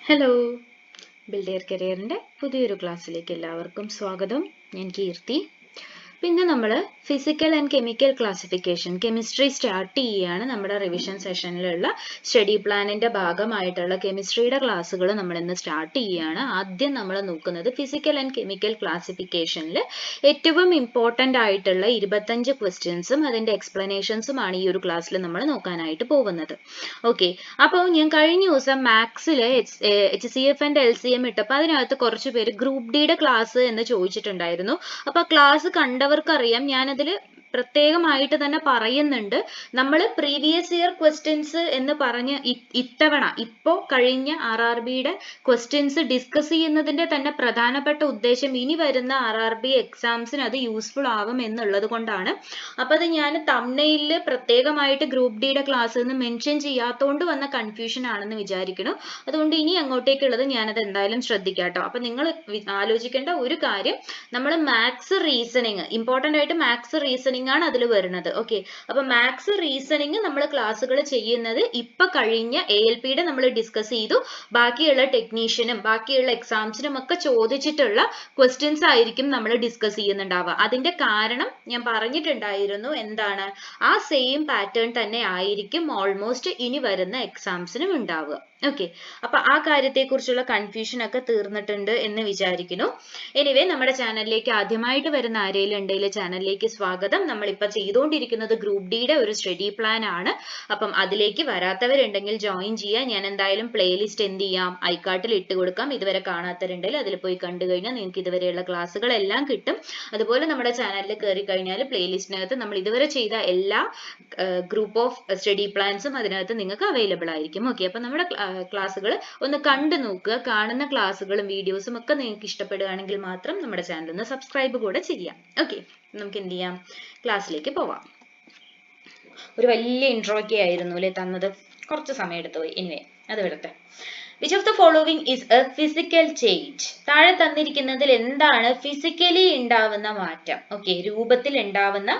Hello, build കരിയറിൻ്റെ പുതിയൊരു ക്ലാസ്സിലേക്ക് എല്ലാവർക്കും സ്വാഗതം. ഞാൻ കീർത്തി. പിന്നെ നമ്മൾ physical and chemical classification chemistry start ചെയ്യുകയാണ്. നമ്മുടെ റിവിഷൻ സെഷനിലുള്ള സ്റ്റഡി പ്ലാനിൻ്റെ ഭാഗമായിട്ടുള്ള കെമിസ്ട്രിയുടെ ക്ലാസ്സുകൾ നമ്മൾ ഇന്ന് സ്റ്റാർട്ട് ചെയ്യുകയാണ്. ആദ്യം നമ്മൾ നോക്കുന്നത് ഫിസിക്കൽ ആൻഡ് കെമിക്കൽ ക്ലാസിഫിക്കേഷനിൽ ഏറ്റവും ഇമ്പോർട്ടൻ്റ് ആയിട്ടുള്ള 25 ക്വസ്റ്റ്യൻസും അതിൻ്റെ എക്സ്പ്ലനേഷൻസുമാണ് ഈ ഒരു ക്ലാസ്സിൽ നമ്മൾ നോക്കാനായിട്ട് പോകുന്നത്. ഓക്കെ, അപ്പോൾ ഞാൻ കഴിഞ്ഞ ദിവസം മാത്സിൽ HCF ആൻഡ് LCM ഇട്ടപ്പോൾ അതിനകത്ത് കുറച്ച് പേര് ഗ്രൂപ്പ് ഡിയുടെ ക്ലാസ് എന്ന് ചോദിച്ചിട്ടുണ്ടായിരുന്നു. അപ്പോൾ ക്ലാസ് കണ്ടവർക്കറിയാം, ഞാനതിൽ പ്രത്യേകമായിട്ട് തന്നെ പറയുന്നുണ്ട്. നമ്മൾ പ്രീവിയസ് ഇയർ ക്വസ്റ്റ്യൻസ് എന്ന് പറഞ്ഞ് ഇത്തവണ ഇപ്പോൾ കഴിഞ്ഞ RRBയുടെ ക്വസ്റ്റ്യൻസ് ഡിസ്കസ് ചെയ്യുന്നതിൻ്റെ തന്നെ പ്രധാനപ്പെട്ട ഉദ്ദേശം ഇനി വരുന്ന RRB എക്സാംസിന് അത് യൂസ്ഫുൾ ആവും എന്നുള്ളത് കൊണ്ടാണ്. അപ്പോൾ അത് ഞാൻ തംബ്നെയിലിൽ പ്രത്യേകമായിട്ട് ഗ്രൂപ്പ് ഡിയുടെ ക്ലാസ് എന്ന് മെൻഷൻ ചെയ്യാത്തതുകൊണ്ട് വന്ന കൺഫ്യൂഷൻ ആണെന്ന് വിചാരിക്കുന്നു. അതുകൊണ്ട് ഇനി അങ്ങോട്ടേക്കുള്ളത് ഞാനത് എന്തായാലും ശ്രദ്ധിക്കാം കേട്ടോ. അപ്പോൾ നിങ്ങൾ ആലോചിക്കേണ്ട ഒരു കാര്യം, നമ്മൾ മാത്സ് റീസണിങ് ഇമ്പോർട്ടൻ്റ് ആയിട്ട് മാത്സ് റീസണിങ് ആണ് അതിൽ വരുന്നത്. ഓക്കെ, അപ്പൊ മാത്സ് റീസണിങ് നമ്മൾ ക്ലാസ്സുകൾ ചെയ്യുന്നത് ഇപ്പൊ കഴിഞ്ഞ ALPയുടെ നമ്മൾ ഡിസ്കസ് ചെയ്തു. ബാക്കിയുള്ള ടെക്നീഷ്യനും ബാക്കിയുള്ള എക്സാംസിനും ഒക്കെ ചോദിച്ചിട്ടുള്ള ക്വസ്റ്റ്യൻസ് ആയിരിക്കും നമ്മൾ ഡിസ്കസ് ചെയ്യുന്നുണ്ടാവുക. അതിന്റെ കാരണം ഞാൻ പറഞ്ഞിട്ടുണ്ടായിരുന്നു, എന്താണ്, ആ സെയിം പാറ്റേൺ തന്നെ ആയിരിക്കും ഓൾമോസ്റ്റ് ഇനി വരുന്ന എക്സാംസിനും ഉണ്ടാവുക. ഓക്കെ, അപ്പൊ ആ കാര്യത്തെക്കുറിച്ചുള്ള കൺഫ്യൂഷൻ ഒക്കെ തീർന്നിട്ടുണ്ട് എന്ന് വിചാരിക്കുന്നു. എനിവേ, നമ്മുടെ ചാനലിലേക്ക് ആദ്യമായിട്ട് വരുന്ന ആരെങ്കിലും ഉണ്ടെങ്കിൽ ചാനലിലേക്ക് സ്വാഗതം. നമ്മളിപ്പോൾ ചെയ്തുകൊണ്ടിരിക്കുന്നത് ഗ്രൂപ്പ് ഡിയുടെ ഒരു സ്റ്റഡി പ്ലാൻ ആണ്. അപ്പം അതിലേക്ക് വരാത്തവരുണ്ടെങ്കിൽ ജോയിൻ ചെയ്യാം. ഞാൻ എന്തായാലും പ്ലേലിസ്റ്റ് എന്ത് ചെയ്യാം, ഐക്കാർട്ടിൽ ഇട്ട് കൊടുക്കാം. ഇതുവരെ കാണാത്തവരുണ്ടെങ്കിൽ അതിൽ പോയി കണ്ടു കഴിഞ്ഞാൽ നിങ്ങൾക്ക് ഇതുവരെയുള്ള ക്ലാസ്സുകളെല്ലാം കിട്ടും. അതുപോലെ നമ്മുടെ ചാനലിൽ കയറി കഴിഞ്ഞാൽ പ്ലേലിസ്റ്റിനകത്ത് നമ്മൾ ഇതുവരെ ചെയ്ത എല്ലാ ഗ്രൂപ്പ് ഓഫ് സ്റ്റഡി പ്ലാൻസും അതിനകത്ത് നിങ്ങൾക്ക് അവൈലബിൾ ആയിരിക്കും. ഓക്കെ, അപ്പം നമ്മുടെ ക്ലാസ്സുകൾ ഒന്ന് കണ്ടു നോക്കുക. കാണുന്ന ക്ലാസ്സുകളും വീഡിയോസും ഒക്കെ നിങ്ങൾക്ക് ഇഷ്ടപ്പെടുകയാണെങ്കിൽ മാത്രം നമ്മുടെ ചാനൽ ഒന്ന് സബ്സ്ക്രൈബ് കൂടെ ചെയ്യാം. ഓക്കെ, നമുക്ക് എന്ത് ചെയ്യാം, ക്ലാസ്സിലേക്ക് പോവാം. ഒരു വലിയ ഇൻട്രോ ഒക്കെ ആയിരുന്നു അല്ലേ തന്നത്, കുറച്ച് സമയം എടുത്തു പോയി. എനിവേ, അത് വിടട്ടെ. Which of the following is a physical change? താഴെ തന്നിരിക്കുന്നതിൽ എന്താണ് ഫിസിക്കലി ഉണ്ടാവുന്ന മാറ്റം? ഓക്കെ, രൂപത്തിൽ ഉണ്ടാവുന്ന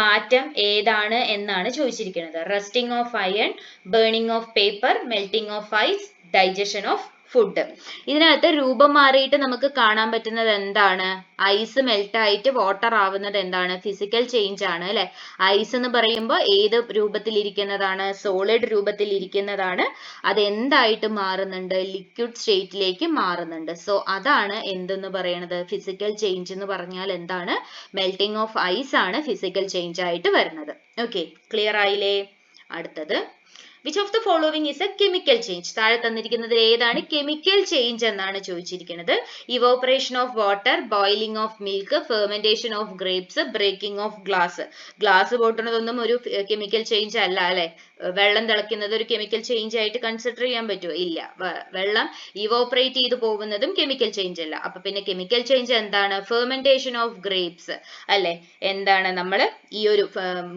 മാറ്റം ഏതാണ് എന്നാണ് ചോദിച്ചിരിക്കുന്നത്. Rusting of iron, burning of paper, melting of ice, digestion of food. ഇതിനകത്ത് രൂപം മാറിയിട്ട് നമുക്ക് കാണാൻ പറ്റുന്നത് എന്താണ്? ഐസ് മെൽറ്റ് ആയിട്ട് വാട്ടർ ആവുന്നത് എന്താണ്? ഫിസിക്കൽ ചേഞ്ച് ആണ് അല്ലെ. ഐസ് എന്ന് പറയുമ്പോൾ ഏത് രൂപത്തിലിരിക്കുന്നതാണ്? സോളിഡ് രൂപത്തിലിരിക്കുന്നതാണ്. അത് എന്തായിട്ട് മാറുന്നുണ്ട്? ലിക്വിഡ് സ്റ്റേറ്റിലേക്ക് മാറുന്നുണ്ട്. സോ അതാണ് എന്തെന്ന് പറയുന്നത്? ഫിസിക്കൽ ചേഞ്ച് എന്ന് പറഞ്ഞാൽ എന്താണ്? മെൽറ്റിംഗ് ഓഫ് ഐസ് ആണ് ഫിസിക്കൽ ചേഞ്ച് ആയിട്ട് വരുന്നത്. ഓക്കെ, ക്ലിയർ ആയില്ലേ? അടുത്തത്, which of the following is a chemical change? താഴെ തന്നിരിക്കുന്നതിൽ ഏതാണ് കെമിക്കൽ ചേഞ്ച് എന്നാണ് ചോദിച്ചിരിക്കുന്നത്. Evaporation of water, boiling of milk, fermentation of grapes, breaking of glass. Glass പൊട്ടുന്നതൊന്നും ഒരു കെമിക്കൽ ചേഞ്ച് അല്ല അല്ലെ. വെള്ളം തിളയ്ക്കുന്നത് ഒരു കെമിക്കൽ ചേഞ്ച് ആയിട്ട് കൺസിഡർ ചെയ്യാൻ പറ്റുമോ? ഇല്ല. വെള്ളം ഇവോപ്പറേറ്റ് ചെയ്ത് പോകുന്നതും കെമിക്കൽ ചേഞ്ച് അല്ല. അപ്പൊ പിന്നെ കെമിക്കൽ ചേഞ്ച് എന്താണ്? ഫെർമെന്റേഷൻ ഓഫ് ഗ്രേപ്സ് അല്ലെ. എന്താണ്, നമ്മൾ ഈ ഒരു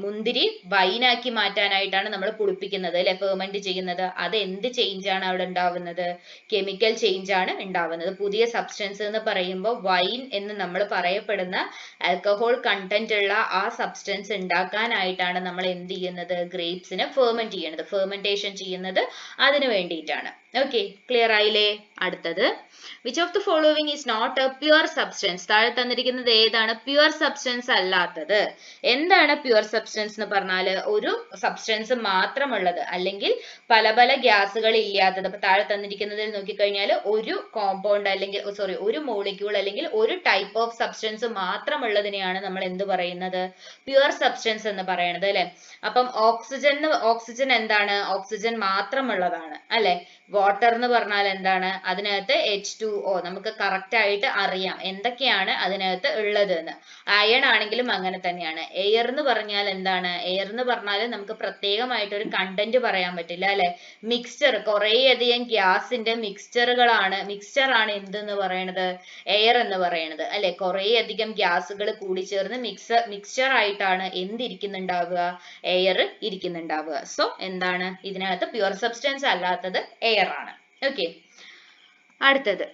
മുന്തിരി വൈനാക്കി മാറ്റാനായിട്ടാണ് നമ്മൾ പുളിപ്പിക്കുന്നത് അല്ലെ, ഫെർമെന്റ് ചെയ്യുന്നത്. അത് എന്ത് ചേഞ്ച് ആണ് അവിടെ ഉണ്ടാവുന്നത്? കെമിക്കൽ ചേഞ്ച് ആണ് ഉണ്ടാവുന്നത്. പുതിയ സബ്സ്റ്റൻസ് എന്ന് പറയുമ്പോൾ വൈൻ എന്ന് നമ്മൾ പറയപ്പെടുന്ന ആൽക്കഹോൾ കണ്ടന്റ് ഉള്ള ആ സബ്സ്റ്റൻസ് ഉണ്ടാക്കാനായിട്ടാണ് നമ്മൾ എന്ത് ചെയ്യുന്നത്? ഗ്രേപ്സിനെ ഫെർമെന്റ് ചെയ്യുന്നത്, ഫെർമെന്റേഷൻ ചെയ്യുന്നത് അതിന് വേണ്ടിയിട്ടാണ്. ഓക്കെ, ക്ലിയർ ആയില്ലേ? അടുത്തത്, which of the following is not a pure substance? താഴെ തന്നിരിക്കുന്നത് ഏതാണ് പ്യുവർ സബ്സ്റ്റൻസ് അല്ലാത്തത്? എന്താണ് പ്യുവർ സബ്സ്റ്റൻസ് എന്ന് പറഞ്ഞാൽ? ഒരു സബ്സ്റ്റൻസ് മാത്രമുള്ളത്, അല്ലെങ്കിൽ പല പല ഗ്യാസുകൾ ഇല്ലാത്തത്. അപ്പൊ താഴെ തന്നിരിക്കുന്നതിൽ നോക്കിക്കഴിഞ്ഞാൽ ഒരു കോമ്പൗണ്ട് അല്ലെങ്കിൽ ഒരു മോളിക്യൂൾ അല്ലെങ്കിൽ ഒരു ടൈപ്പ് ഓഫ് സബ്സ്റ്റൻസ് മാത്രമുള്ളതിനെയാണ് നമ്മൾ എന്ത് പറയുന്നത്? പ്യുവർ സബ്സ്റ്റൻസ് എന്ന് പറയുന്നത് അല്ലെ. അപ്പം ഓക്സിജൻ എന്താണ്? ഓക്സിജൻ മാത്രമുള്ളതാണ് അല്ലെ. വാട്ടർ എന്ന് പറഞ്ഞാൽ എന്താണ്? അതിനകത്ത് H2O. നമുക്ക് കറക്റ്റ് ആയിട്ട് അറിയാം എന്തൊക്കെയാണ് അതിനകത്ത് ഉള്ളത് എന്ന്. അയൺ ആണെങ്കിലും അങ്ങനെ തന്നെയാണ്. എയർ എന്ന് പറഞ്ഞാൽ എന്താണ്? എയർ എന്ന് പറഞ്ഞാൽ നമുക്ക് പ്രത്യേകമായിട്ട് ഒരു കണ്ടന്റ് പറയാൻ പറ്റില്ല അല്ലെ. മിക്സ്ചർ, കുറേയധികം ഗ്യാസിന്റെ മിക്സ്ചർ ആണ് എന്തെന്ന് പറയണത്? എയർ എന്ന് പറയണത് അല്ലെ. കുറേയധികം ഗ്യാസുകൾ കൂടി ചേർന്ന് മിക്സ്ചർ ആയിട്ടാണ് എന്തിരിക്കുന്നുണ്ടാവുക? എയർ ഇരിക്കുന്നുണ്ടാവുക. സോ എന്താണ് ഇതിനകത്ത് പ്യുവർ സബ്സ്റ്റൻസ് അല്ലാത്തത് എയർ ആണ്. ഓക്കെ, അടുത്തത്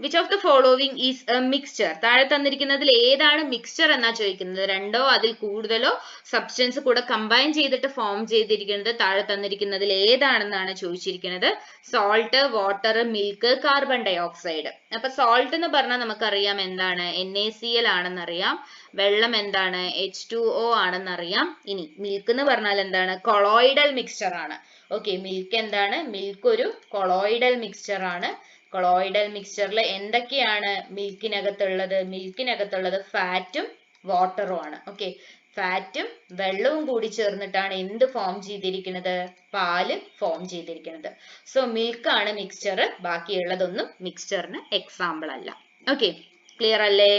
which of the following is A mixture. താഴെ തന്നിരിക്കുന്നതിൽ ഏതാണ് മിക്സ്ചർ എന്നാ ചോദിക്കുന്നത്. രണ്ടോ അതിൽ കൂടുതലോ സബ്സ്റ്റൻസ് കൂടെ കമ്പൈൻ ചെയ്തിട്ട് ഫോം ചെയ്തിരിക്കുന്നത് താഴെ തന്നിരിക്കുന്നതിൽ ഏതാണെന്നാണ് ചോദിച്ചിരിക്കുന്നത്. Salt, water, milk, carbon dioxide. അപ്പൊ സോൾട്ട് എന്ന് പറഞ്ഞാൽ നമുക്കറിയാം എന്താണ്, NaCl ആണെന്നറിയാം. വെള്ളം എന്താണ്, H2O ആണെന്നറിയാം. ഇനി മിൽക്ക് എന്ന് പറഞ്ഞാൽ എന്താണ്, കൊളോയിഡൽ മിക്സ്ചർ ആണ്. ഓക്കെ, മിൽക്ക് എന്താണ്, മിൽക്ക് ഒരു കൊളോയിഡൽ മിക്സ്ചർ ആണ്. കൊളോയിഡൽ മിക്സ്ചറിൽ എന്തൊക്കെയാണ് മിൽക്കിനകത്തുള്ളത്? മിൽക്കിനകത്തുള്ളത് ഫാറ്റും വാട്ടറും ആണ്. ഓക്കെ, ഫാറ്റും വെള്ളവും കൂടി ചേർന്നിട്ടാണ് എന്ത് ഫോം ചെയ്തിരിക്കുന്നത്, പാല് ഫോം ചെയ്തിരിക്കുന്നത്. സോ മിൽക്ക് ആണ് മിക്സ്ചർ, ബാക്കിയുള്ളതൊന്നും മിക്സ്ചറിന് എക്സാമ്പിൾ അല്ല. ഓക്കെ, ക്ലിയർ അല്ലേ?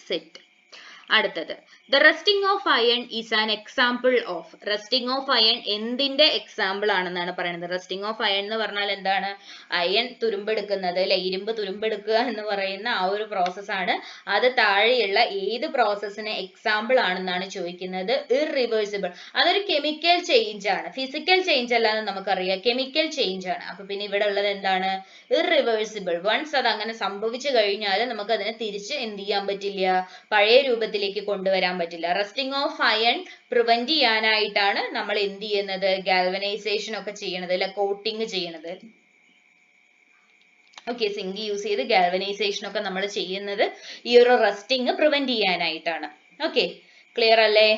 സെറ്റ്. അടുത്തത് the rusting of iron is an example of. Rusting of iron എന്തിന്റെ എക്സാമ്പിൾ ആണെന്നാണ് പറയുന്നത്. റസ്റ്റിംഗ് ഓഫ് അയൺ എന്ന് പറഞ്ഞാൽ എന്താണ്, അയൺ തുരുമ്പെടുക്കുന്നത്, അല്ലെ, ഇരുമ്പ് തുരുമ്പെടുക്കുക എന്ന് പറയുന്ന ആ ഒരു പ്രോസസ് ആണ്. അത് താഴെയുള്ള ഏത് പ്രോസസ്സിന് എക്സാമ്പിൾ ആണെന്നാണ് ചോദിക്കുന്നത്. ഇറിവേഴ്സിബിൾ. അതൊരു കെമിക്കൽ ചേഞ്ച് ആണ്, ഫിസിക്കൽ ചേഞ്ച് അല്ലാന്ന് നമുക്കറിയാം, കെമിക്കൽ ചേഞ്ച് ആണ്. അപ്പൊ പിന്നെ ഇവിടെ ഉള്ളത് എന്താണ്, ഇറിവേഴ്സിബിൾ. വൺസ് അത് അങ്ങനെ സംഭവിച്ചു കഴിഞ്ഞാൽ നമുക്ക് അതിനെ തിരിച്ച് എന്ത് ചെയ്യാൻ പറ്റില്ല, പഴയ രൂപത്തിലേക്ക് കൊണ്ടുവരാൻ പറ്റില്ല. റസ്റ്റിംഗ് ഓഫ് അയൺ പ്രിവെന്റ് ചെയ്യാനായിട്ടാണ് നമ്മൾ എന്ത് ചെയ്യുന്നത്, ഗാൽവനൈസേഷൻ ഒക്കെ ചെയ്യണത്, അല്ലെ, കോട്ടിങ് ചെയ്യണത്. ഓക്കെ, സിങ്ക് യൂസ് ചെയ്ത് ഗാൽവനൈസേഷൻ ഒക്കെ നമ്മൾ ചെയ്യുന്നത് ഈ ഒരു റസ്റ്റിംഗ് പ്രിവെന്റ് ചെയ്യാനായിട്ടാണ്. ഓക്കെ, ക്ലിയർ അല്ലേ?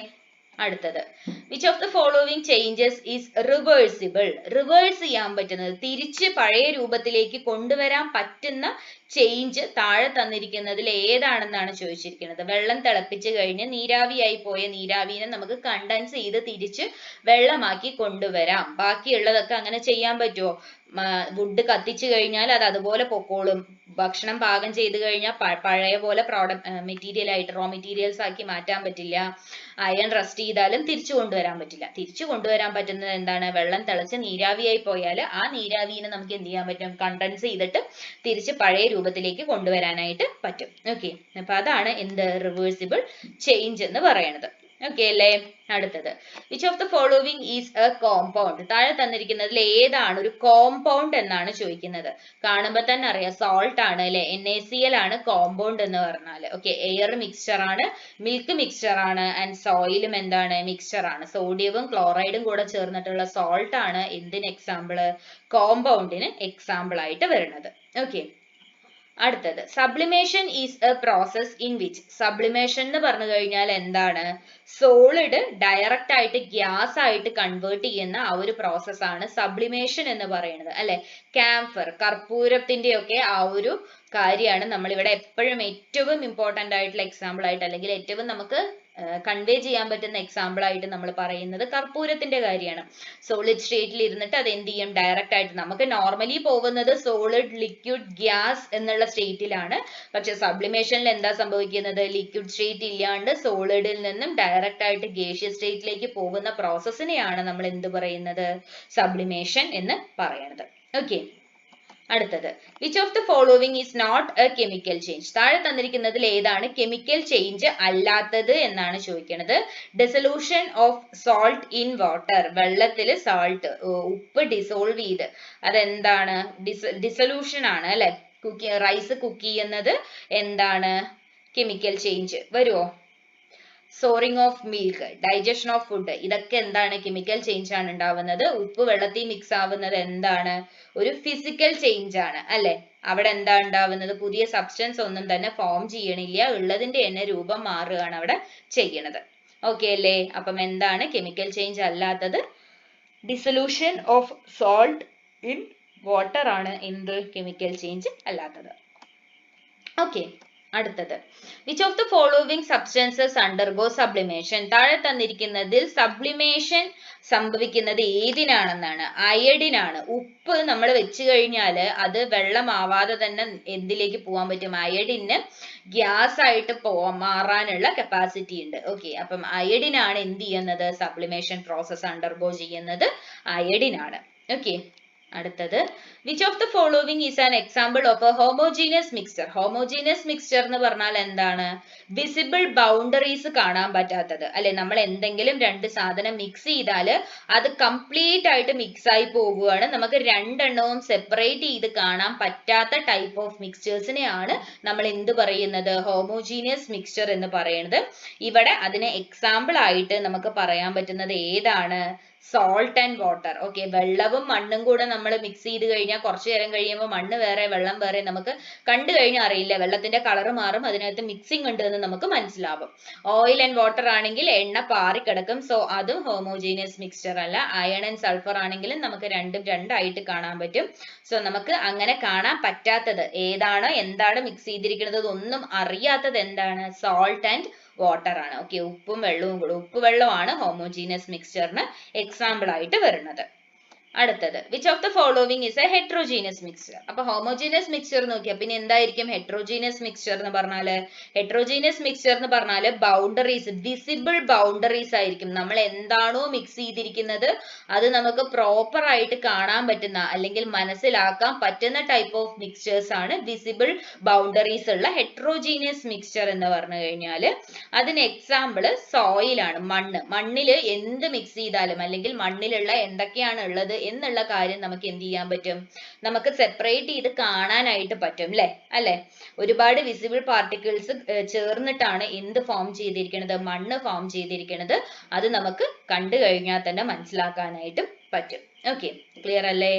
അടുത്തത് which of the following changes is reversible. Reverse ചെയ്യാൻ പറ്റുന്നത്, തിരിച്ച് പഴയ രൂപത്തിലേക്ക് കൊണ്ടുവരാൻ പറ്റുന്ന ചേഞ്ച് താഴെ തന്നിരിക്കുന്നതിൽ ഏതാണെന്നാണ് ചോദിച്ചിരിക്കുന്നത്. വെള്ളം തിളപ്പിച്ച് കഴിഞ്ഞ് നീരാവിയായി പോയ നീരാവിനെ നമുക്ക് കണ്ടൻസ് ചെയ്ത് തിരിച്ച് വെള്ളമാക്കി കൊണ്ടുവരാം. ബാക്കിയുള്ളതൊക്കെ അങ്ങനെ ചെയ്യാൻ പറ്റുമോ? വുഡ് കത്തിച്ചു കഴിഞ്ഞാൽ അത് അതുപോലെ പൊക്കോളും. ഭക്ഷണം പാകം ചെയ്ത് കഴിഞ്ഞാൽ പഴയ പോലെ മെറ്റീരിയൽ ആയിട്ട് റോ മെറ്റീരിയൽസ് ആക്കി മാറ്റാൻ പറ്റില്ല. അയൺ റസ്റ്റ് ചെയ്താലും തിരിച്ചു കൊണ്ടുവരാൻ പറ്റില്ല. തിരിച്ചു കൊണ്ടുവരാൻ പറ്റുന്നത് എന്താണ്, വെള്ളം തിളച്ച് നീരാവിയായി പോയാൽ ആ നീരാവിനെ നമുക്ക് എന്ത് ചെയ്യാൻ പറ്റും, കണ്ടൻസ് ചെയ്തിട്ട് തിരിച്ച് പഴയ രൂപത്തിലേക്ക് കൊണ്ടുവരാനായിട്ട് പറ്റും. ഓക്കെ, അപ്പൊ അതാണ് എന്ത്, റിവേഴ്സിബിൾ ചേഞ്ച് എന്ന് പറയുന്നത്. ഓക്കെ അല്ലേ? അടുത്തത് which of the following is A compound. താഴെ തന്നിരിക്കുന്നതിൽ ഏതാണ് ഒരു കോമ്പൗണ്ട് എന്നാണ് ചോദിക്കുന്നത്. കാണുമ്പോൾ തന്നെ അറിയാം സോൾട്ട് ആണ്, അല്ലെ, NaCl ആണ് കോമ്പൗണ്ട് എന്ന് പറഞ്ഞാൽ. ഓക്കെ, എയർ മിക്സ്ചർ ആണ്, മിൽക്ക് മിക്സ്ചർ ആണ്, ആൻഡ് സോയിലും എന്താണ്, മിക്സ്ചർ ആണ്. സോഡിയവും ക്ലോറൈഡും കൂടെ ചേർന്നിട്ടുള്ള സോൾട്ട് ആണ് എന്തിന് എക്സാമ്പിൾ, കോമ്പൗണ്ടിന് എക്സാമ്പിൾ ആയിട്ട് വരുന്നത്. ഓക്കെ, അടുത്തത് sublimation is A process in which. Sublimation എന്ന് പറഞ്ഞു കഴിഞ്ഞാൽ എന്താണ്, സോളിഡ് ഡയറക്റ്റ് ആയിട്ട് ഗ്യാസ് ആയിട്ട് കൺവേർട്ട് ചെയ്യുന്ന ആ ഒരു പ്രോസസ് ആണ് സബ്ലിമേഷൻ എന്ന് പറയുന്നത്, അല്ലെ. ക്യാംഫർ, കർപ്പൂരത്തിന്റെ ഒക്കെ ആ ഒരു കാര്യമാണ് നമ്മളിവിടെ എപ്പോഴും ഏറ്റവും ഇമ്പോർട്ടന്റ് ആയിട്ടുള്ള എക്സാമ്പിൾ ആയിട്ട്, അല്ലെങ്കിൽ ഏറ്റവും നമുക്ക് കൺവേ ചെയ്യാൻ പറ്റുന്ന എക്സാമ്പിൾ ആയിട്ട് നമ്മൾ പറയുന്നത് കർപ്പൂരത്തിന്റെ കാര്യമാണ്. സോളിഡ് സ്റ്റേറ്റിൽ ഇരുന്നിട്ട് അത് എന്ത് ചെയ്യും, ഡയറക്റ്റ് ആയിട്ട് നമുക്ക് നോർമലി പോകുന്നത് സോളിഡ്, ലിക്വിഡ്, ഗ്യാസ് എന്നുള്ള സ്റ്റേറ്റിലാണ്. പക്ഷെ സബ്ലിമേഷനിൽ എന്താ സംഭവിക്കുന്നത്, ലിക്വിഡ് സ്റ്റേറ്റ് ഇല്ലാണ്ട് സോളിഡിൽ നിന്നും ഡയറക്റ്റ് ആയിട്ട് ഗേഷ്യസ് സ്റ്റേറ്റിലേക്ക് പോകുന്ന പ്രോസസ്സിനെയാണ് നമ്മൾ എന്ത് പറയുന്നത്, സബ്ലിമേഷൻ എന്ന് പറയുന്നത്. ഓക്കെ, അടുത്തത് which of the following is not a chemical change. താഴെ തന്നിരിക്കുന്നതിൽ ഏതാണ് കെമിക്കൽ ചേഞ്ച് അല്ലാത്തത് എന്നാണ് ചോദിക്കുന്നത്. Dissolution of salt in water. വെള്ളത്തിൽ സാൾട്ട്, ഉപ്പ് ഡിസോൾവ് ചെയ്ത് അതെന്താണ്, ഡിസൊല്യൂഷൻ ആണ്, അല്ലെ. റൈസ് കുക്ക് ചെയ്യുന്നത് എന്താണ്, കെമിക്കൽ ചേഞ്ച് വരുമോ? Souring of milk, digestion of food, ഇതൊക്കെ എന്താണ്, കെമിക്കൽ ചേഞ്ച് ആണ് ഉണ്ടാവുന്നത്. ഉപ്പ് വെള്ളത്തിൽ മിക്സ് ആവുന്നത് എന്താണ്, ഒരു ഫിസിക്കൽ ചേഞ്ച് ആണ്, അല്ലെ. അവിടെ എന്താ ഉണ്ടാവുന്നത്, പുതിയ സബ്സ്റ്റൻസ് ഒന്നും തന്നെ ഫോം ചെയ്യണില്ല, ഉള്ളതിന്റെ തന്നെ രൂപം മാറുകയാണ് അവിടെ ചെയ്യണത്. ഓക്കെ അല്ലേ? അപ്പം എന്താണ് കെമിക്കൽ ചേഞ്ച് അല്ലാത്തത്, dissolution of salt in water ആണ് എന്ത്, കെമിക്കൽ ചേഞ്ച് അല്ലാത്തത്. ഓക്കെ, അടുത്തത് which of the following substances undergo sublimation. താഴെ തന്നിരിക്കുന്നതിൽ സബ്ലിമേഷൻ സംഭവിക്കുന്നത് ഏതിനാണെന്നാണ്, അയഡിനാണ്. ഉപ്പ് നമ്മൾ വെച്ച് കഴിഞ്ഞാൽ അത് വെള്ളമാവാതെ തന്നെ എന്തിലേക്ക് പോകാൻ പറ്റും, അയഡിന് ഗ്യാസ് ആയിട്ട് മാറാനുള്ള കപ്പാസിറ്റി ഉണ്ട്. ഓക്കെ, അപ്പം അയഡിനാണ് എന്ത് ചെയ്യുന്നത്, സബ്ലിമേഷൻ പ്രോസസ് അണ്ടർഗോ ചെയ്യുന്നത് അയഡിനാണ്. ഓക്കെ, അടുത്തത് which of the following is an example of a homogeneous mixture? homogeneous mixture എന്ന് പറഞ്ഞാൽ എന്താണ്? visible boundaries കാണാൻ പറ്റാത്തത് അല്ലെ, നമ്മൾ എന്തെങ്കിലും രണ്ട് സാധനം മിക്സ് ചെയ്താൽ അത് കംപ്ലീറ്റ് ആയിട്ട് മിക്സ് ആയി പോകുകയാണ്, നമുക്ക് രണ്ടെണ്ണവും സെപ്പറേറ്റ് ചെയ്ത് കാണാൻ പറ്റാത്ത ടൈപ്പ് ഓഫ് മിക്സ്ചേഴ്സിനെയാണ് നമ്മൾ എന്ത് പറയുന്നത്? ഹോമോജീനിയസ് മിക്സ്ചർ എന്ന് പറയുന്നത്. ഇവിടെ അതിന് എക്സാമ്പിൾ ആയിട്ട് നമുക്ക് പറയാൻ പറ്റുന്നത് ഏതാണ്? Salt and water. ഓക്കെ, വെള്ളവും മണ്ണും കൂടെ നമ്മൾ മിക്സ് ചെയ്ത് കഴിഞ്ഞാൽ കുറച്ചു നേരം കഴിയുമ്പോൾ മണ്ണ് വേറെ വെള്ളം വേറെ നമുക്ക് കണ്ടു കഴിഞ്ഞാൽ അറിയില്ല, വെള്ളത്തിന്റെ കളർ മാറും, അതിനകത്ത് മിക്സിംഗ് ഉണ്ട് എന്ന് നമുക്ക് മനസ്സിലാവും. ഓയിൽ ആൻഡ് വാട്ടർ ആണെങ്കിൽ എണ്ണ പാറിക്കിടക്കും, സോ അതും ഹോമോജീനിയസ് മിക്സ്ചർ അല്ല. അയൺ ആൻഡ് സൾഫർ ആണെങ്കിലും നമുക്ക് രണ്ടും രണ്ടായിട്ട് കാണാൻ പറ്റും. സോ നമുക്ക് അങ്ങനെ കാണാൻ പറ്റാത്തത് ഏതാണ്, എന്താണ് മിക്സ് ചെയ്തിരിക്കുന്നത് ഒന്നും അറിയാത്തത് എന്താണ്? സോൾട്ട് ആൻഡ് വാട്ടർ ആണ്. ഓക്കെ, ഉപ്പും വെള്ളവും കൂടെ, ഉപ്പ് വെള്ളമാണ് ഹോമോജീനിയസ് മിക്സ്ചറിന് എക്സാമ്പിൾ ആയിട്ട് വരുന്നത്. അടുത്തത് which of the following is a heterogeneous mixture? അപ്പൊ homogeneous mixture നോക്കിയാൽ പിന്നെ എന്തായിരിക്കും heterogeneous mixture എന്ന് പറഞ്ഞാല്? heterogeneous mixture എന്ന് പറഞ്ഞാല് ബൗണ്ടറീസ്, visible boundaries ആയിരിക്കും. നമ്മൾ എന്താണോ മിക്സ് ചെയ്തിരിക്കുന്നത് അത് നമുക്ക് പ്രോപ്പർ ആയിട്ട് കാണാൻ പറ്റുന്ന അല്ലെങ്കിൽ മനസ്സിലാക്കാൻ പറ്റുന്ന ടൈപ്പ് ഓഫ് മിക്സ്ചേഴ്സ് ആണ് visible boundaries ഉള്ള heterogeneous mixture എന്ന് പറഞ്ഞു കഴിഞ്ഞാല്. അതിന് എക്സാമ്പിൾ സോയിൽ ആണ്, മണ്ണ്. മണ്ണില് എന്ത് മിക്സ് ചെയ്താലും അല്ലെങ്കിൽ മണ്ണിലുള്ള എന്തൊക്കെയാണ് ഉള്ളത് എന്നുള്ള കാര്യം നമുക്ക് എന്ത് ചെയ്യാൻ പറ്റും? നമുക്ക് സെപ്പറേറ്റ് ചെയ്ത് കാണാനായിട്ട് പറ്റും അല്ലെ? ഒരുപാട് വിസിബിൾ പാർട്ടിക്കിൾസ് ചേർന്നിട്ടാണ് എന്ത് ഫോം ചെയ്തിരിക്കുന്നത്? മണ്ണ് ഫോം ചെയ്തിരിക്കുന്നത്. അത് നമുക്ക് കണ്ടു കഴിഞ്ഞാൽ തന്നെ മനസ്സിലാക്കാനായിട്ട് പറ്റും. ഓക്കെ, ക്ലിയർ അല്ലേ?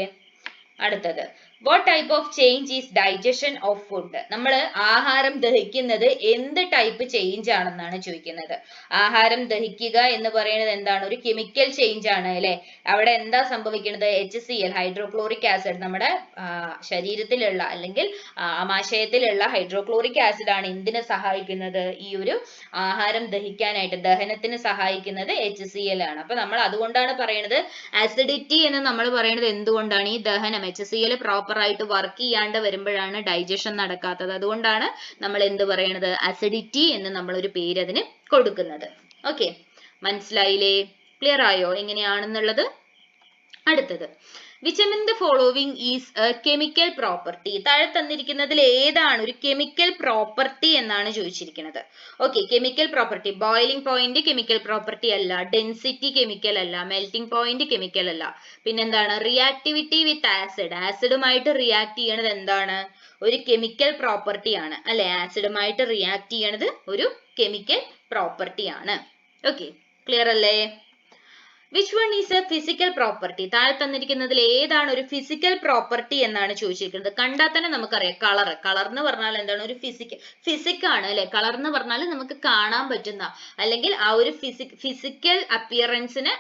അടുത്തത് what type of change is digestion of food? നമ്മൾ ആഹാരം ദഹിക്കുന്നത് എന്ത് ടൈപ്പ് ചേഞ്ച് ആണെന്നാണ് ചോദിക്കുന്നത്. ആഹാരം ദഹിക്കുക എന്ന് പറയുന്നത് എന്താണ്? ഒരു കെമിക്കൽ ചേഞ്ച് ആണ് അല്ലെ? അവിടെ എന്താ സംഭവിക്കുന്നത്? HCl, ഹൈഡ്രോക്ലോറിക് ആസിഡ്, നമ്മുടെ ശരീരത്തിലുള്ള അല്ലെങ്കിൽ ആമാശയത്തിലുള്ള ഹൈഡ്രോക്ലോറിക് ആസിഡ് ആണ് എന്തിനെ സഹായിക്കുന്നത്? ഈ ഒരു ആഹാരം ദഹിക്കാനായിട്ട്, ദഹനത്തിന് സഹായിക്കുന്നത് HCl ആണ്. അപ്പൊ നമ്മൾ അതുകൊണ്ടാണ് പറയുന്നത് acidity എന്ന് നമ്മൾ പറയുന്നത് എന്തുകൊണ്ടാണ്? ഈ ദഹനം HCl പ്രോപ്പർ ആയിട്ട് വർക്ക് ചെയ്യാണ്ട് വരുമ്പോഴാണ് ഡൈജഷൻ നടക്കാത്തത്. അതുകൊണ്ടാണ് നമ്മൾ എന്ത് പറയുന്നത്? അസിഡിറ്റി എന്ന് നമ്മൾ ഒരു പേര് അതിന് കൊടുക്കുന്നത്. ഓക്കെ, മനസ്സിലായില്ലേ? ക്ലിയർ ആയോ എങ്ങനെയാണെന്നുള്ളത്? അടുത്തത് which among the following is a chemical property? താഴെ തന്നിരിക്കുന്നതിൽ ഏതാണ് ഒരു കെമിക്കൽ പ്രോപ്പർട്ടി എന്നാണ് ചോദിച്ചിരിക്കുന്നത്. Okay, chemical property, boiling point chemical property അല്ല, ഡെൻസിറ്റി കെമിക്കൽ അല്ല, മെൽറ്റിംഗ് പോയിന്റ് കെമിക്കൽ അല്ല, പിന്നെന്താണ്? റിയാക്ടിവിറ്റി വിത്ത് ആസിഡ്, ആസിഡുമായിട്ട് റിയാക്ട് ചെയ്യണത് എന്താണ്? ഒരു കെമിക്കൽ പ്രോപ്പർട്ടി ആണ് അല്ലെ? ആസിഡുമായിട്ട് റിയാക്ട് ചെയ്യണത് ഒരു കെമിക്കൽ പ്രോപ്പർട്ടി ആണ്. ഓക്കെ, ക്ലിയർ അല്ലേ? which one is a physical property? താഴെ തന്നിരിക്കുന്നതിൽ ഏതാണ് ഒരു പ്രോപ്പർട്ടി എന്നാണ് ചോദിച്ചിരിക്കുന്നത്. കണ്ടാൽ തന്നെ നമുക്കറിയാം, കളർ. കളർ എന്ന് പറഞ്ഞാൽ എന്താണ്? ഒരു ഫിസിക് ആണ് അല്ലെ? കളർ എന്ന് പറഞ്ഞാൽ നമുക്ക് കാണാൻ പറ്റുന്ന അല്ലെങ്കിൽ ആ ഒരു ഫിസിക്കൽ അപ്പിയറൻസിനെ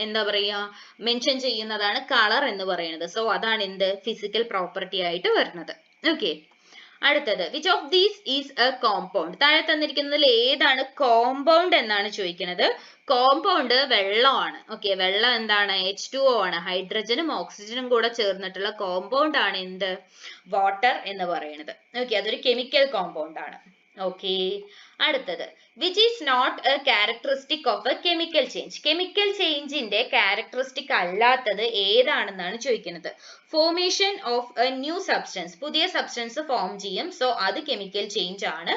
എന്താ പറയാ മെൻഷൻ ചെയ്യുന്നതാണ് കളർ എന്ന് പറയുന്നത്. സോ അതാണ് എന്ത്? ഫിസിക്കൽ പ്രോപ്പർട്ടി ആയിട്ട് വരുന്നത്. ഓക്കെ, അടുത്തത് which of these is a compound? താഴെ തന്നിരിക്കുന്നതിൽ ഏതാണ് കോമ്പൗണ്ട് എന്നാണ് ചോദിക്കുന്നത്. കോമ്പൗണ്ട് വെള്ളമാണ്. ഓക്കെ, വെള്ളം എന്താണ്? H2O ആണ്. ഹൈഡ്രജനും ഓക്സിജനും കൂടെ ചേർന്നിട്ടുള്ള കോമ്പൗണ്ട് ആണ് എന്ത്? വാട്ടർ എന്ന് പറയുന്നത്. ഓക്കെ, അതൊരു കെമിക്കൽ കോമ്പൗണ്ട് ആണ്. ഓക്കെ, അടുത്തത് which is not a characteristic of a chemical change? Chemical ചേഞ്ചിന്റെ ക്യാരക്ടറിസ്റ്റിക് അല്ലാത്തത് ഏതാണെന്നാണ് ചോദിക്കുന്നത്. Formation of a new substance, പുതിയ സബ്സ്റ്റൻസ് ഫോം ചെയ്യും. സോ അത് കെമിക്കൽ ചേഞ്ച് ആണ്.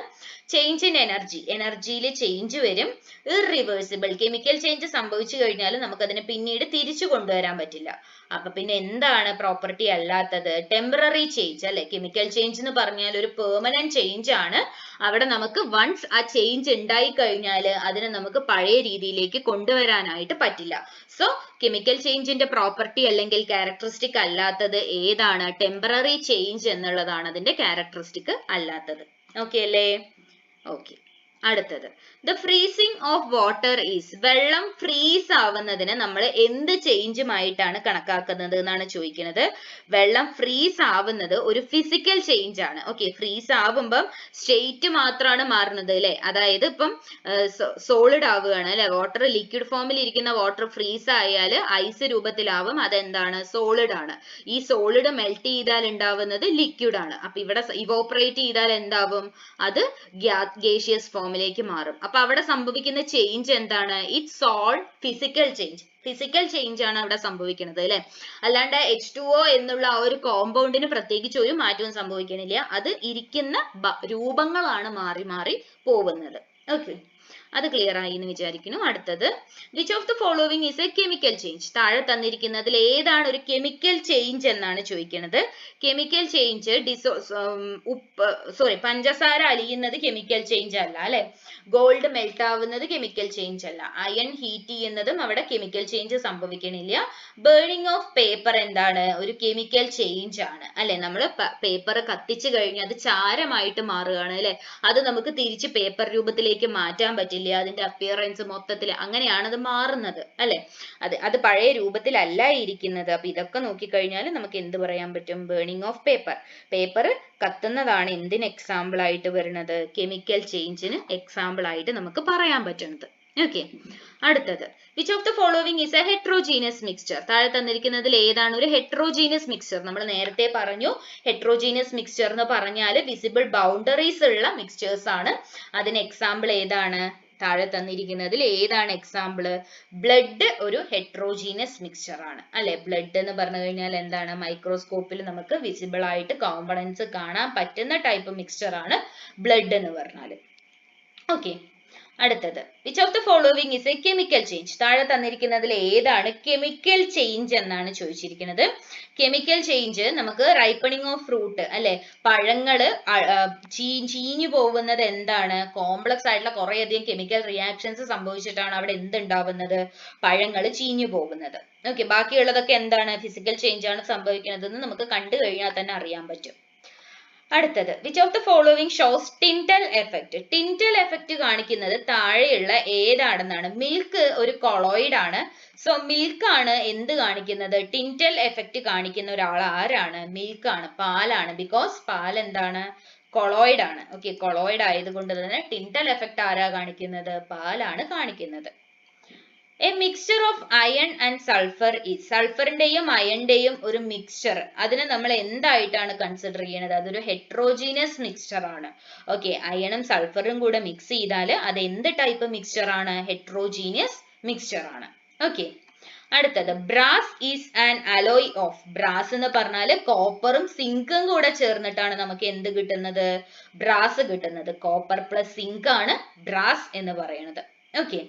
ചേഞ്ച് ഇൻ എനർജി, എനർജിയിൽ ചേഞ്ച് വരും. ഇറിവേഴ്സിബിൾ, കെമിക്കൽ ചേഞ്ച് സംഭവിച്ചു കഴിഞ്ഞാൽ നമുക്കതിനെ പിന്നീട് തിരിച്ചു കൊണ്ടുവരാൻ പറ്റില്ല. അപ്പൊ പിന്നെ എന്താണ് പ്രോപ്പർട്ടി അല്ലാത്തത്? ടെമ്പററി ചേഞ്ച് അല്ലെ? കെമിക്കൽ ചേഞ്ച് എന്ന് പറഞ്ഞാൽ ഒരു പെർമനന്റ് ചേഞ്ച് ആണ്. അവിടെ നമുക്ക് വൺസ് ആ ചേഞ്ച് ഉണ്ടായി കഴിഞ്ഞാൽ അതിനെ നമുക്ക് പഴയ രീതിയിലേക്ക് കൊണ്ടുവരാനായിട്ട് പറ്റില്ല. സോ കെമിക്കൽ ചേഞ്ചിന്റെ പ്രോപ്പർട്ടി അല്ലെങ്കിൽ ക്യാരക്ടറിസ്റ്റിക് അല്ലാത്തത് ഏതാണ്? ടെമ്പററി ചേഞ്ച് എന്നുള്ളതാണ് അതിന്റെ ക്യാരക്ടറിസ്റ്റിക് അല്ലാത്തത്. ഓക്കെ അല്ലേ? ഓക്കെ, അടുത്തത് the freezing of water is, വെള്ളം ഫ്രീസ് ആവുന്നതിന് നമ്മൾ എന്ത് ചേഞ്ചുമായിട്ടാണ് കണക്കാക്കുന്നത് എന്നാണ് ചോദിക്കുന്നത്. വെള്ളം ഫ്രീസ് ആവുന്നത് ഒരു ഫിസിക്കൽ ചേഞ്ച് ആണ്. ഓക്കെ, ഫ്രീസ് ആവുമ്പം സ്റ്റേറ്റ് മാത്രമാണ് മാറുന്നത് അല്ലെ? അതായത് ഇപ്പം സോളിഡ് ആവുകയാണ് അല്ലെ? വാട്ടർ ലിക്വിഡ് ഫോമിൽ ഇരിക്കുന്ന വാട്ടർ ഫ്രീസ് ആയാൽ ഐസ് രൂപത്തിലാവും. അതെന്താണ്? സോളിഡ് ആണ്. ഈ സോളിഡ് മെൽറ്റ് ചെയ്താൽ ഉണ്ടാവുന്നത് ലിക്വിഡ് ആണ്. അപ്പൊ ഇവിടെ ഇവോപ്പറേറ്റ് ചെയ്താൽ എന്താവും? അത് ഗേഷ്യസ് ഫോം ഫോമിലേക്ക് മാറും. അപ്പൊ അവിടെ സംഭവിക്കുന്ന ചേഞ്ച് എന്താണ്? It's all physical change. Physical change ആണ് അവിടെ സംഭവിക്കുന്നത് അല്ലെ. അല്ലാണ്ട് H2O എന്നുള്ള ആ ഒരു കോമ്പൗണ്ടിന് പ്രത്യേകിച്ച് ഒരു മാറ്റവും സംഭവിക്കണില്ല. അത് ഇരിക്കുന്ന രൂപങ്ങളാണ് മാറി മാറി പോകുന്നത്. ഓക്കെ, അത് ക്ലിയർ ആയി എന്ന് വിചാരിക്കുന്നു. അടുത്തത്, which of the following is A chemical change? താഴെ തന്നിരിക്കുന്നതിൽ ഏതാണ് ഒരു കെമിക്കൽ ചേഞ്ച് എന്നാണ് ചോദിക്കുന്നത്. കെമിക്കൽ ചേഞ്ച് പഞ്ചസാര അലിയുന്നത് കെമിക്കൽ ചേഞ്ച് അല്ല അല്ലെ. ഗോൾഡ് മെൽറ്റ് ആവുന്നത് കെമിക്കൽ ചേഞ്ച് അല്ല. അയൺ ഹീറ്റ് ചെയ്യുന്നതും അവിടെ കെമിക്കൽ ചേഞ്ച് സംഭവിക്കണില്ല. ബേണിംഗ് ഓഫ് പേപ്പർ എന്താണ്? ഒരു കെമിക്കൽ ചേഞ്ച് ആണ് അല്ലെ. നമ്മൾ പേപ്പർ കത്തിച്ചു കഴിഞ്ഞാൽ അത് ചാരമായിട്ട് മാറുകയാണ് അല്ലെ. അത് നമുക്ക് തിരിച്ച് പേപ്പർ രൂപത്തിലേക്ക് മാറ്റാൻ പറ്റില്ല. അതിന്റെ അപ്പിയറൻസ് മൊത്തത്തിൽ അങ്ങനെയാണ് അത് മാറുന്നത് അല്ലെ. അത് പഴയ രൂപത്തിലല്ല ഇരിക്കുന്നത്. അപ്പൊ ഇതൊക്കെ നോക്കിക്കഴിഞ്ഞാൽ നമുക്ക് എന്ത് പറയാൻ പറ്റും? Burning of paper. പേപ്പർ കത്തുന്നതാണ് എന്തിന് എക്സാമ്പിൾ ആയിട്ട് വരുന്നത്? കെമിക്കൽ ചേഞ്ചിന് എക്സാമ്പിൾ ആയിട്ട് നമുക്ക് പറയാൻ പറ്റുന്നത്. ഓക്കെ, അടുത്തത്, which of the following is A heterogeneous mixture? താഴെ തന്നിരിക്കുന്നതിൽ ഏതാണ് ഒരു ഹെട്രോജീനിയസ് മിക്സ്ചർ? നമ്മൾ നേരത്തെ പറഞ്ഞു ഹെട്രോജീനിയസ് മിക്സ്ചർ എന്ന് പറഞ്ഞാൽ വിസിബിൾ ബൗണ്ടറീസ് ഉള്ള മിക്സ്ചേഴ്സ് ആണ്. അതിന് എക്സാമ്പിൾ ഏതാണ്? താഴെ തന്നിരിക്കുന്നതിൽ ഏതാണ് എക്സാമ്പിൾ? ബ്ലഡ് ഒരു ഹെട്രോജീനിയസ് മിക്സ്ചർ ആണ് അല്ലെ. ബ്ലഡ് എന്ന് പറഞ്ഞു കഴിഞ്ഞാൽ എന്താണ്? മൈക്രോസ്കോപ്പിൽ നമുക്ക് വിസിബിൾ ആയിട്ട് കോമ്പണൻസ് കാണാൻ പറ്റുന്ന ടൈപ്പ് മിക്സ്ചർ ആണ് ബ്ലഡ് എന്ന് പറഞ്ഞാൽ. ഓക്കെ, അടുത്തത്, which of the following is A chemical change? താഴെ തന്നിരിക്കുന്നതിൽ ഏതാണ് കെമിക്കൽ ചേഞ്ച് എന്നാണ് ചോദിച്ചിരിക്കുന്നത്. കെമിക്കൽ ചേഞ്ച് നമുക്ക് റൈപ്പണിംഗ് ഓഫ് ഫ്രൂട്ട് അല്ലെ, പഴങ്ങള് ചീഞ്ഞു പോകുന്നത് എന്താണ്? കോംപ്ലക്സ് ആയിട്ടുള്ള കുറേയധികം കെമിക്കൽ റിയാക്ഷൻസ് സംഭവിച്ചിട്ടാണ് അവിടെ എന്തുണ്ടാവുന്നത്? പഴങ്ങൾ ചീഞ്ഞു പോകുന്നത്. ഓക്കെ, ബാക്കിയുള്ളതൊക്കെ എന്താണ്? ഫിസിക്കൽ ചേഞ്ച് ആണ് സംഭവിക്കുന്നത് എന്ന് നമുക്ക് കണ്ടു കഴിഞ്ഞാൽ തന്നെ അറിയാൻ പറ്റും. അടുത്തത്, which of the following shows Tyndall effect? Tyndall effect കാണിക്കുന്നത് താഴെയുള്ള ഏതാണെന്നാണ്? മിൽക്ക് ഒരു കൊളോയിഡ് ആണ്. സോ മിൽക്ക് ആണ് എന്ത് കാണിക്കുന്നത്? ടിൻറ്റൽ എഫക്ട് കാണിക്കുന്ന ഒരാൾ ആരാണ്? മിൽക്ക് ആണ്, പാലാണ്. ബിക്കോസ് പാൽ എന്താണ്? കൊളോയിഡ് ആണ്. ഓക്കെ, കൊളോയിഡ് ആയതുകൊണ്ട് തന്നെ ടിൻറ്റൽ എഫക്ട് ആരാ കാണിക്കുന്നത്? പാലാണ് കാണിക്കുന്നത്. A mixture of iron and sulphur is? സൾഫറിന്റെയും അയണിന്റെയും ഒരു മിക്സ്ചർ, അതിനെ നമ്മൾ എന്തായിട്ടാണ് കൺസിഡർ ചെയ്യുന്നത്? അതൊരു ഹെട്രോജീനിയസ് മിക്സ്ചർ ആണ്. ഓക്കെ, അയണും സൾഫറും കൂടെ മിക്സ് ചെയ്താൽ അത് എന്ത് ടൈപ്പ് മിക്സ്ചർ ആണ്? ഹെട്രോജീനിയസ് മിക്സ്ചർ ആണ്. ഓക്കെ, അടുത്തത്, brass is an alloy of? Brass എന്ന് പറഞ്ഞാൽ കോപ്പറും സിങ്കും കൂടെ ചേർന്നിട്ടാണ് നമുക്ക് എന്ത് കിട്ടുന്നത്? ബ്രാസ് കിട്ടുന്നത്. കോപ്പർ പ്ലസ് സിങ്ക് ആണ് ബ്രാസ് എന്ന് പറയുന്നത്. ഓക്കെ,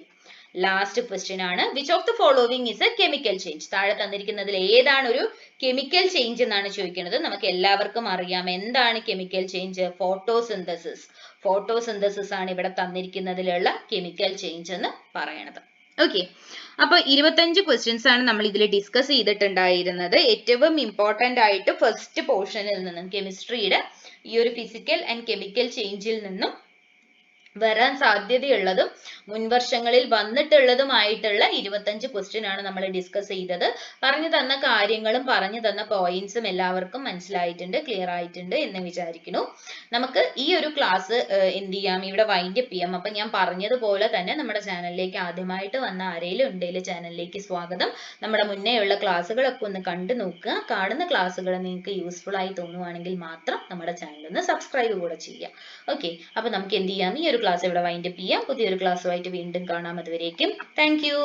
ലാസ്റ്റ് ക്വസ്റ്റ്യൻ ആണ്, which of the following is A chemical change? താഴെ തന്നിരിക്കുന്നതിൽ ഏതാണ് ഒരു കെമിക്കൽ ചേഞ്ച് എന്നാണ് ചോദിക്കുന്നത്. നമുക്ക് എല്ലാവർക്കും അറിയാം എന്താണ് കെമിക്കൽ ചേഞ്ച്? ഫോട്ടോസിന്തസിസ്. ഫോട്ടോസിന്തസിസ് ആണ് ഇവിടെ തന്നിരിക്കുന്നതിലുള്ള കെമിക്കൽ ചേഞ്ച് എന്ന് പറയണത്. ഓക്കെ, അപ്പൊ 25 ക്വസ്റ്റ്യൻസ് ആണ് നമ്മൾ ഇതിൽ ഡിസ്കസ് ചെയ്തിട്ടുണ്ടായിരുന്നത്. ഏറ്റവും ഇമ്പോർട്ടന്റ് ആയിട്ട് ഫസ്റ്റ് പോർഷനിൽ നിന്നും കെമിസ്ട്രിയുടെ ഈ ഒരു ഫിസിക്കൽ ആൻഡ് കെമിക്കൽ ചേഞ്ചിൽ നിന്നും വരാൻ സാധ്യതയുള്ളതും മുൻവർഷങ്ങളിൽ വന്നിട്ടുള്ളതുമായിട്ടുള്ള 25 ക്വസ്റ്റ്യൻ ആണ് നമ്മൾ ഡിസ്കസ് ചെയ്തത്. പറഞ്ഞു തന്ന കാര്യങ്ങളും പറഞ്ഞു തന്ന പോയിന്റ്സും എല്ലാവർക്കും മനസ്സിലായിട്ടുണ്ട്, ക്ലിയർ ആയിട്ടുണ്ട് എന്ന് വിചാരിക്കുന്നു. നമുക്ക് ഈ ഒരു ക്ലാസ് എന്ത് ചെയ്യാം? ഇവിടെ വൈൻഡ് അപ്പ് ചെയ്യാം. അപ്പൊ ഞാൻ പറഞ്ഞതുപോലെ തന്നെ നമ്മുടെ ചാനലിലേക്ക് ആദ്യമായിട്ട് വന്ന ആരെങ്കിലും ഉണ്ടെങ്കിൽ ചാനലിലേക്ക് സ്വാഗതം. നമ്മുടെ മുന്നേയുള്ള ക്ലാസ്സുകളൊക്കെ ഒന്ന് കണ്ടു നോക്കുക. കാണുന്ന ക്ലാസ്സുകൾ നിങ്ങൾക്ക് യൂസ്ഫുൾ ആയി തോന്നുവാണെങ്കിൽ മാത്രം നമ്മുടെ ചാനൽ ഒന്ന് സബ്സ്ക്രൈബ് കൂടെ ചെയ്യാം. ഓക്കെ, അപ്പൊ നമുക്ക് എന്ത് ചെയ്യാം? ഈ ഒരു ക്ലാസ് ഇവിടെ വൈൻഡ് അപ്പ് ചെയ്യാം. പുതിയൊരു ക്ലാസ്സുമായിട്ട് വീണ്ടും കാണാം. അതുവരേക്കും താങ്ക് യു.